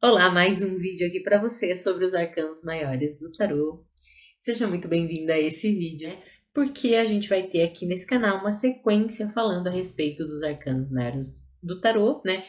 Olá, mais um vídeo aqui para você sobre os arcanos maiores do tarô. Seja muito bem-vindo a esse vídeo, porque a gente vai ter aqui nesse canal uma sequência falando a respeito dos arcanos maiores do tarô, né?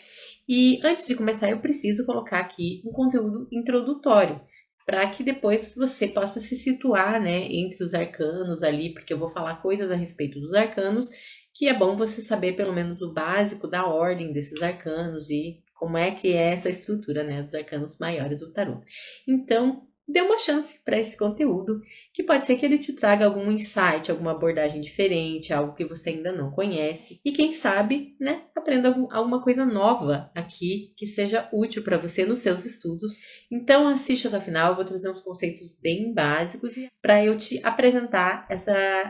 E antes de começar, eu preciso colocar aqui um conteúdo introdutório, para que depois você possa se situar, né, entre os arcanos ali, porque eu vou falar coisas a respeito dos arcanos, que é bom você saber pelo menos o básico da ordem desses arcanos e como é que é essa estrutura, né, dos arcanos maiores do tarô. Então, dê uma chance para esse conteúdo, que pode ser que ele te traga algum insight, alguma abordagem diferente, algo que você ainda não conhece. E quem sabe, né, aprenda alguma coisa nova aqui que seja útil para você nos seus estudos. Então assista até o final, eu vou trazer uns conceitos bem básicos para eu te apresentar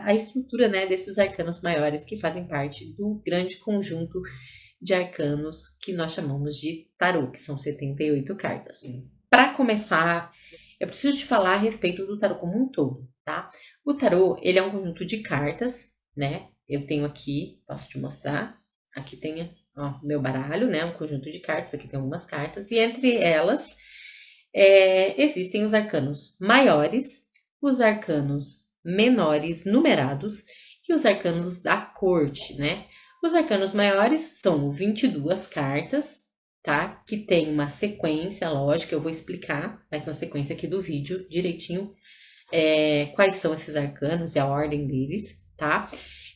a estrutura, né, desses arcanos maiores que fazem parte do grande conjunto de arcanos que nós chamamos de tarô, que são 78 cartas. Para começar, eu preciso te falar a respeito do tarô como um todo, tá? O tarô, ele é um conjunto de cartas, né? Eu tenho aqui, posso te mostrar. Aqui tem, ó, meu baralho, né? Um conjunto de cartas, aqui tem algumas cartas. E entre elas, existem os arcanos maiores, os arcanos menores numerados e os arcanos da corte, né? Os arcanos maiores são 22 cartas, tá? Que tem uma sequência lógica, eu vou explicar, mas na sequência aqui do vídeo, direitinho, quais são esses arcanos e a ordem deles, tá?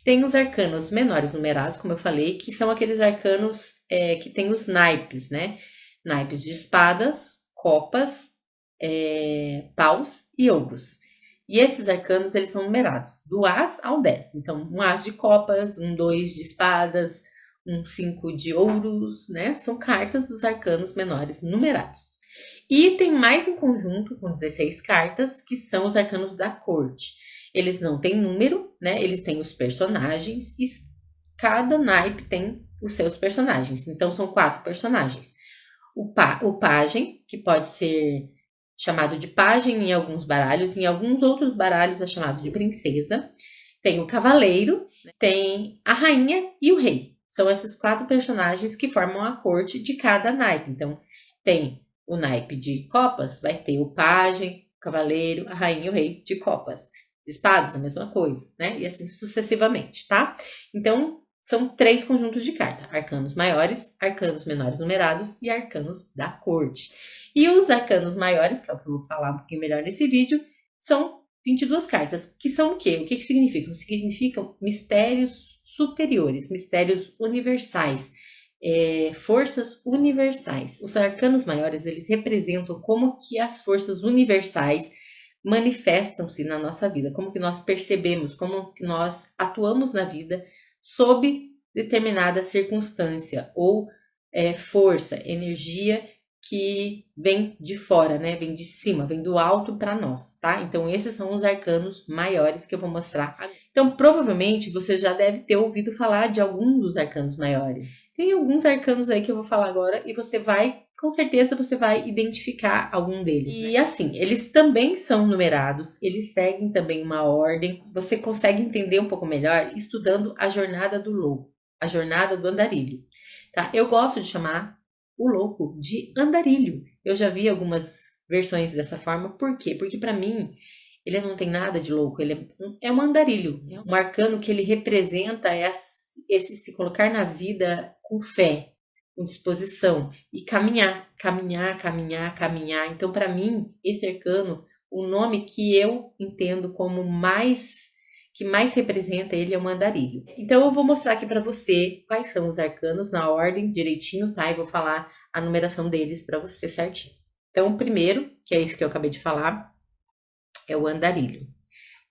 Tem os arcanos menores numerados, como eu falei, que são aqueles arcanos que tem os naipes, né? Naipes de espadas, copas, paus e ouros. E esses arcanos, eles são numerados do As ao 10. Então, um As de copas, um 2 de espadas, um 5 de ouros, né? São cartas dos arcanos menores numerados. E tem mais um conjunto com 16 cartas, que são os arcanos da corte. Eles não têm número, né? Eles têm os personagens e cada naipe tem os seus personagens. Então, são 4 personagens. O pajem, que pode ser chamado de pajem em alguns baralhos, em alguns outros baralhos é chamado de princesa. Tem o cavaleiro, tem a rainha e o rei. São esses 4 personagens que formam a corte de cada naipe. Então, tem o naipe de copas, vai ter o pajem, o cavaleiro, a rainha e o rei de copas. De espadas, a mesma coisa, né? E assim sucessivamente, tá? Então, são 3 conjuntos de carta: arcanos maiores, arcanos menores numerados e arcanos da corte. E os arcanos maiores, que é o que eu vou falar um pouquinho melhor nesse vídeo, são 22 cartas, que são o quê? O que significam? Significam mistérios superiores, mistérios universais, forças universais. Os arcanos maiores, eles representam como que as forças universais manifestam-se na nossa vida, como que nós percebemos, como que nós atuamos na vida sob determinada circunstância ou força, energia que vem de fora, né? Vem de cima, vem do alto para nós, tá? Então, esses são os arcanos maiores que eu vou mostrar. Então, provavelmente, você já deve ter ouvido falar de algum dos arcanos maiores. Tem alguns arcanos aí que eu vou falar agora e você vai, com certeza, você vai identificar algum deles. E assim, eles também são numerados, eles seguem também uma ordem. Você consegue entender um pouco melhor estudando a jornada do louco, a jornada do andarilho, tá? Eu gosto de chamar o louco de andarilho. Eu já vi algumas versões dessa forma. Por quê? Porque para mim ele não tem nada de louco. Ele é um andarilho. É um arcano que ele representa esse se colocar na vida com fé, com disposição e caminhar. Então, para mim, esse arcano, o nome que eu entendo como que mais representa ele é o andarilho. Então, eu vou mostrar aqui para você quais são os arcanos na ordem, direitinho, tá? E vou falar a numeração deles para você certinho. Então, o primeiro, que é esse que eu acabei de falar, é o andarilho.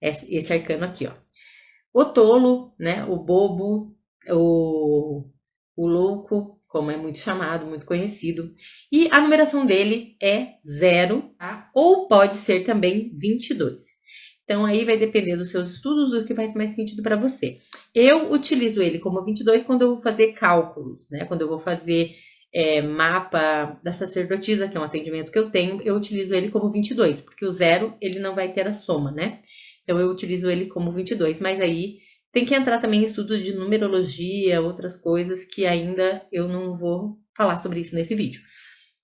Esse arcano aqui, ó. O tolo, né? O bobo, o louco, como é muito chamado, muito conhecido. E a numeração dele é 0, tá? Ou pode ser também 22. Então, aí vai depender dos seus estudos, do que faz mais sentido para você. Eu utilizo ele como 22 quando eu vou fazer cálculos, né? Quando eu vou fazer mapa da sacerdotisa, que é um atendimento que eu tenho, eu utilizo ele como 22, porque o 0, ele não vai ter a soma, né? Então, eu utilizo ele como 22, mas aí tem que entrar também em estudos de numerologia, outras coisas que ainda eu não vou falar sobre isso nesse vídeo.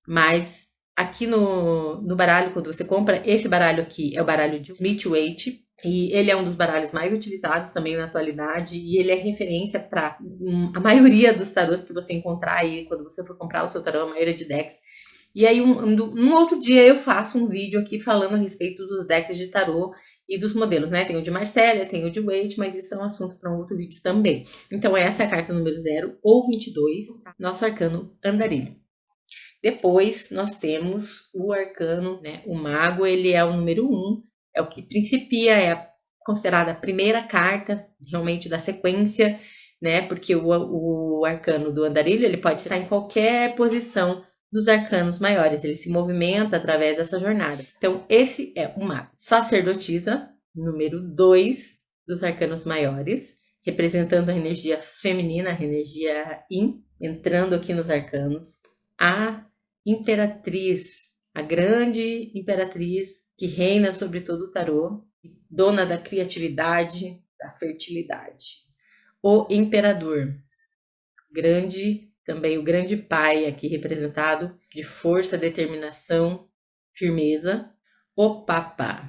Mas aqui no baralho, quando você compra, esse baralho aqui é o baralho de Smith-Waite. E ele é um dos baralhos mais utilizados também na atualidade. E ele é referência para a maioria dos tarôs que você encontrar aí quando você for comprar o seu tarô, a maioria de decks. E aí, um outro dia eu faço um vídeo aqui falando a respeito dos decks de tarô e dos modelos, né? Tem o de Marcella, tem o de Waite, mas isso é um assunto para um outro vídeo também. Então, essa é a carta número 0 ou 22, nosso arcano andarilho. Depois, nós temos o arcano, né? O mago, ele é o número 1, é o que principia, é considerada a primeira carta, realmente, da sequência, né? Porque o arcano do andarilho, ele pode estar em qualquer posição dos arcanos maiores, ele se movimenta através dessa jornada. Então, esse é o mago. Sacerdotisa, número 2 dos arcanos maiores, representando a energia feminina, a energia yin, entrando aqui nos arcanos. A imperatriz, a grande imperatriz que reina sobre todo o tarô, dona da criatividade, da fertilidade. O imperador, grande, também o grande pai aqui representado, de força, determinação, firmeza. O papa,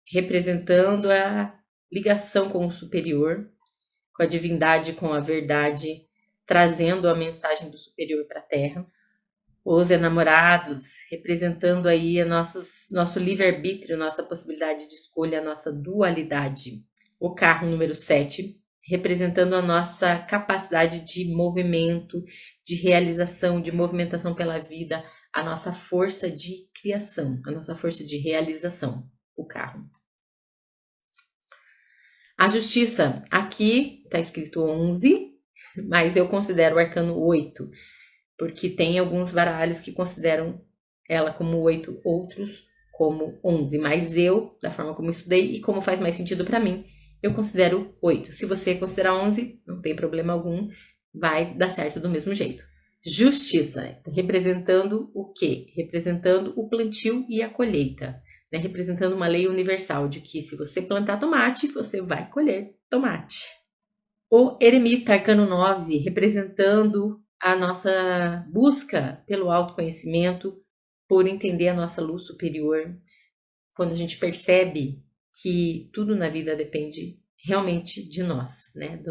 representando a ligação com o superior, com a divindade, com a verdade, trazendo a mensagem do superior para a terra. Os enamorados, representando aí nosso livre-arbítrio, nossa possibilidade de escolha, a nossa dualidade. O carro número 7, representando a nossa capacidade de movimento, de realização, de movimentação pela vida, a nossa força de criação, a nossa força de realização, o carro. A justiça, aqui está escrito 11, mas eu considero o arcano 8, porque tem alguns baralhos que consideram ela como 8, outros como 11. Mas eu, da forma como eu estudei e como faz mais sentido para mim, eu considero 8. Se você considerar 11, não tem problema algum, vai dar certo do mesmo jeito. Justiça, representando o quê? Representando o plantio e a colheita, né? Representando uma lei universal de que se você plantar tomate, você vai colher tomate. O eremita, arcano 9, representando a nossa busca pelo autoconhecimento, por entender a nossa luz superior, quando a gente percebe que tudo na vida depende realmente de nós, né?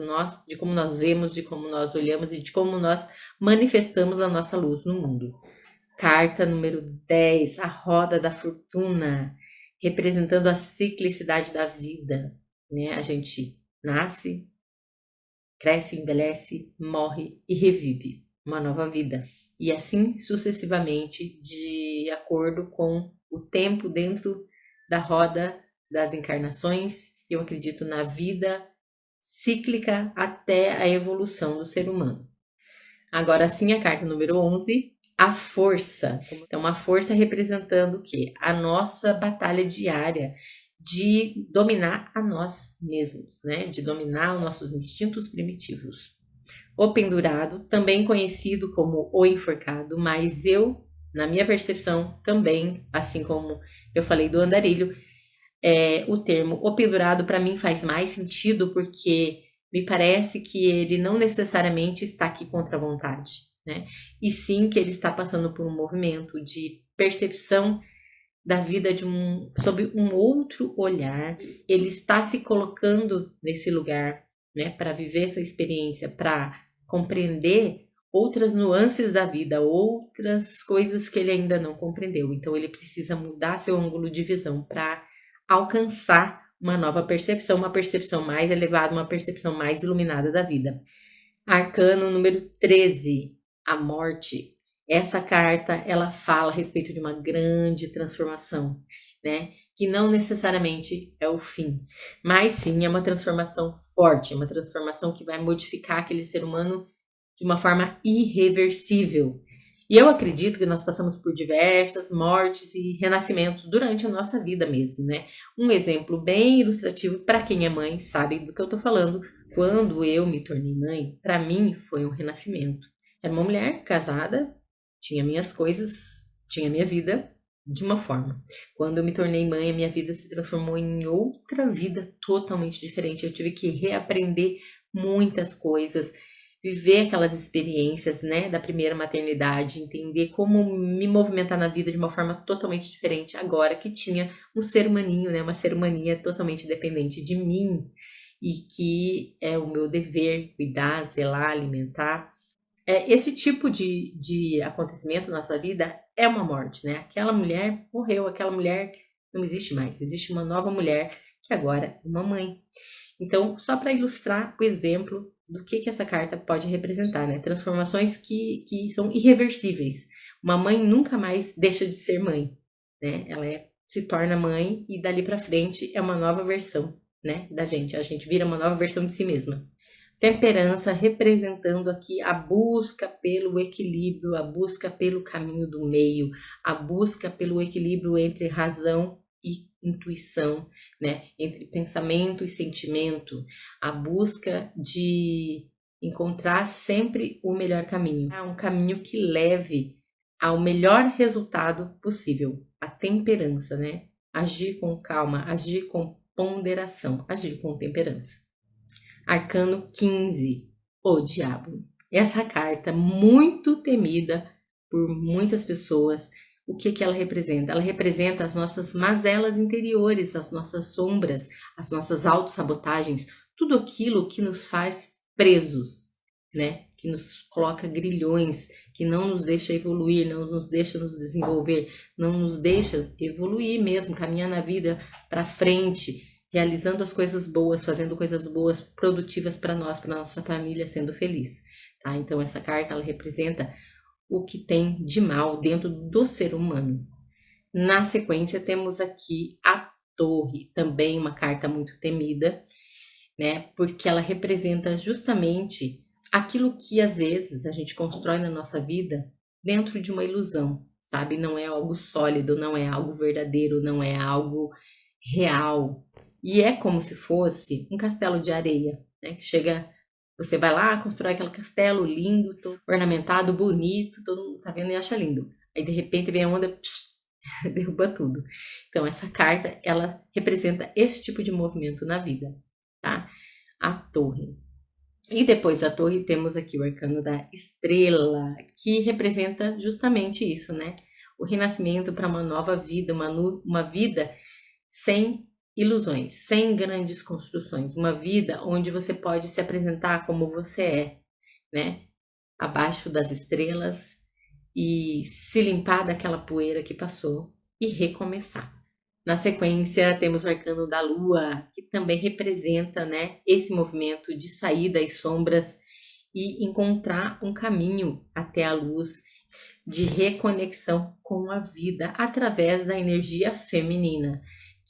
De como nós vemos, de como nós olhamos e de como nós manifestamos a nossa luz no mundo. Carta número 10, a roda da fortuna, representando a ciclicidade da vida, né? A gente nasce, cresce, envelhece, morre e revive uma nova vida. E assim sucessivamente, de acordo com o tempo dentro da roda das encarnações. Eu acredito na vida cíclica até a evolução do ser humano. Agora sim, a carta número 11, a força. Então, uma força representando o quê? A nossa batalha diária de dominar a nós mesmos, né? De dominar os nossos instintos primitivos. O pendurado, também conhecido como o enforcado, mas eu, na minha percepção, também, assim como eu falei do andarilho, o termo o pendurado para mim faz mais sentido porque me parece que ele não necessariamente está aqui contra a vontade, né? E sim que ele está passando por um movimento de percepção da vida sob um outro olhar. Ele está se colocando nesse lugar, né, para viver essa experiência, para compreender outras nuances da vida, outras coisas que ele ainda não compreendeu. Então ele precisa mudar seu ângulo de visão para alcançar uma nova percepção, uma percepção mais elevada, uma percepção mais iluminada da vida. Arcano número 13, a morte. Essa carta, ela fala a respeito de uma grande transformação, né? Que não necessariamente é o fim, mas sim é uma transformação forte, uma transformação que vai modificar aquele ser humano de uma forma irreversível. E eu acredito que nós passamos por diversas mortes e renascimentos durante a nossa vida mesmo, né? Um exemplo bem ilustrativo para quem é mãe sabe do que eu tô falando. Quando eu me tornei mãe, para mim foi um renascimento. Era uma mulher casada, tinha minhas coisas, tinha minha vida de uma forma. Quando eu me tornei mãe, a minha vida se transformou em outra vida totalmente diferente. Eu tive que reaprender muitas coisas, viver aquelas experiências, né, da primeira maternidade, entender como me movimentar na vida de uma forma totalmente diferente agora que tinha um ser humaninho, né, uma ser humaninha totalmente dependente de mim e que é o meu dever cuidar, zelar, alimentar. Esse tipo de acontecimento na nossa vida é uma morte, né? Aquela mulher morreu, aquela mulher não existe mais, existe uma nova mulher que agora é uma mãe. Então, só para ilustrar o exemplo do que essa carta pode representar, né? Transformações que são irreversíveis. Uma mãe nunca mais deixa de ser mãe, né? Se torna mãe e dali para frente é uma nova versão, né, da gente. A gente vira uma nova versão de si mesma. Temperança representando aqui a busca pelo equilíbrio, a busca pelo caminho do meio, a busca pelo equilíbrio entre razão e intuição, né? Entre pensamento e sentimento, a busca de encontrar sempre o melhor caminho, um caminho que leve ao melhor resultado possível, a temperança, né? Agir com calma, agir com ponderação, agir com temperança. Arcano 15, o Diabo. Essa carta, muito temida por muitas pessoas, o que ela representa? Ela representa as nossas mazelas interiores, as nossas sombras, as nossas autossabotagens, tudo aquilo que nos faz presos, né? Que nos coloca grilhões, que não nos deixa evoluir, não nos deixa nos desenvolver, não nos deixa evoluir mesmo, caminhar na vida para frente, realizando as coisas boas, fazendo coisas boas, produtivas para nós, para nossa família, sendo feliz, tá? Então essa carta ela representa o que tem de mal dentro do ser humano. Na sequência temos aqui a Torre, também uma carta muito temida, né? Porque ela representa justamente aquilo que às vezes a gente constrói na nossa vida dentro de uma ilusão, sabe? Não é algo sólido, não é algo verdadeiro, não é algo real. E é como se fosse um castelo de areia, né? Que chega, você vai lá, constrói aquele castelo lindo, todo ornamentado, bonito, todo mundo tá vendo e acha lindo. Aí de repente vem a onda, derruba tudo. Então essa carta, ela representa esse tipo de movimento na vida, tá? A Torre. E depois da Torre temos aqui o arcano da Estrela, que representa justamente isso, né? O renascimento para uma nova vida, uma vida sem ilusões, sem grandes construções, uma vida onde você pode se apresentar como você é, né? Abaixo das estrelas e se limpar daquela poeira que passou e recomeçar. Na sequência, temos o arcano da Lua, que também representa, né, esse movimento de sair das sombras e encontrar um caminho até a luz, de reconexão com a vida através da energia feminina,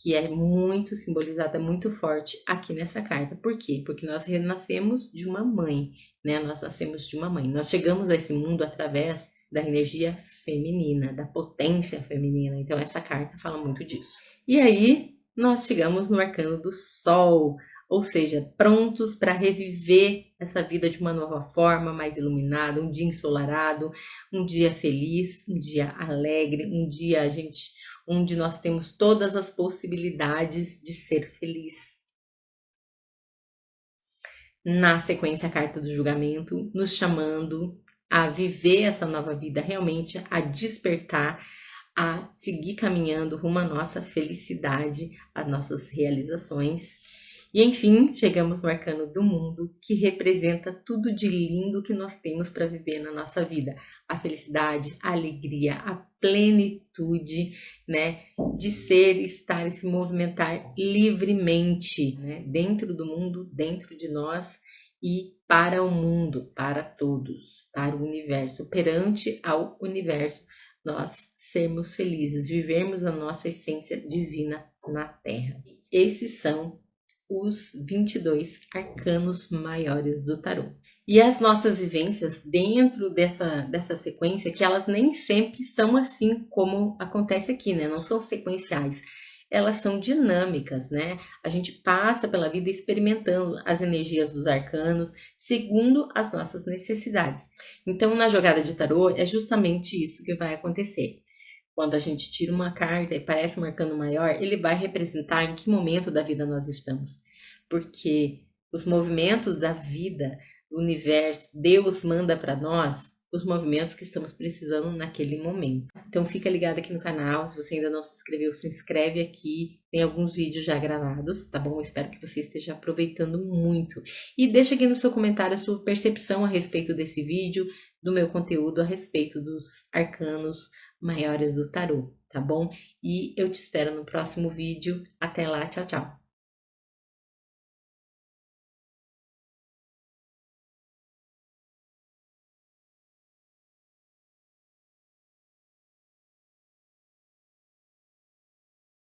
que é muito simbolizada, muito forte aqui nessa carta. Por quê? Porque nós renascemos de uma mãe, né? Nós nascemos de uma mãe. Nós chegamos a esse mundo através da energia feminina, da potência feminina. Então essa carta fala muito disso. E aí nós chegamos no arcano do Sol, ou seja, prontos para reviver essa vida de uma nova forma, mais iluminada, um dia ensolarado, um dia feliz, um dia alegre, um dia onde nós temos todas as possibilidades de ser feliz. Na sequência, a carta do julgamento, nos chamando a viver essa nova vida, realmente a despertar, a seguir caminhando rumo à nossa felicidade, às nossas realizações. E enfim, chegamos no arcano do mundo, que representa tudo de lindo que nós temos para viver na nossa vida. A felicidade, a alegria, a plenitude, né, de ser, estar e se movimentar livremente, né, dentro do mundo, dentro de nós e para o mundo, para todos, para o universo, perante ao universo, nós sermos felizes, vivermos a nossa essência divina na Terra. Esses são os 22 arcanos maiores do tarô. E as nossas vivências dentro dessa sequência, que elas nem sempre são assim como acontece aqui, né? Não são sequenciais. Elas são dinâmicas, né? A gente passa pela vida experimentando as energias dos arcanos segundo as nossas necessidades. Então, na jogada de tarô, é justamente isso que vai acontecer. Quando a gente tira uma carta e parece um arcano maior, ele vai representar em que momento da vida nós estamos. Porque os movimentos da vida, o universo, Deus manda para nós os movimentos que estamos precisando naquele momento. Então fica ligado aqui no canal, se você ainda não se inscreveu, se inscreve aqui, tem alguns vídeos já gravados, tá bom? Espero que você esteja aproveitando muito. E deixa aqui no seu comentário a sua percepção a respeito desse vídeo, do meu conteúdo a respeito dos arcanos maiores do tarô, tá bom? E eu te espero no próximo vídeo. Até lá, tchau, tchau!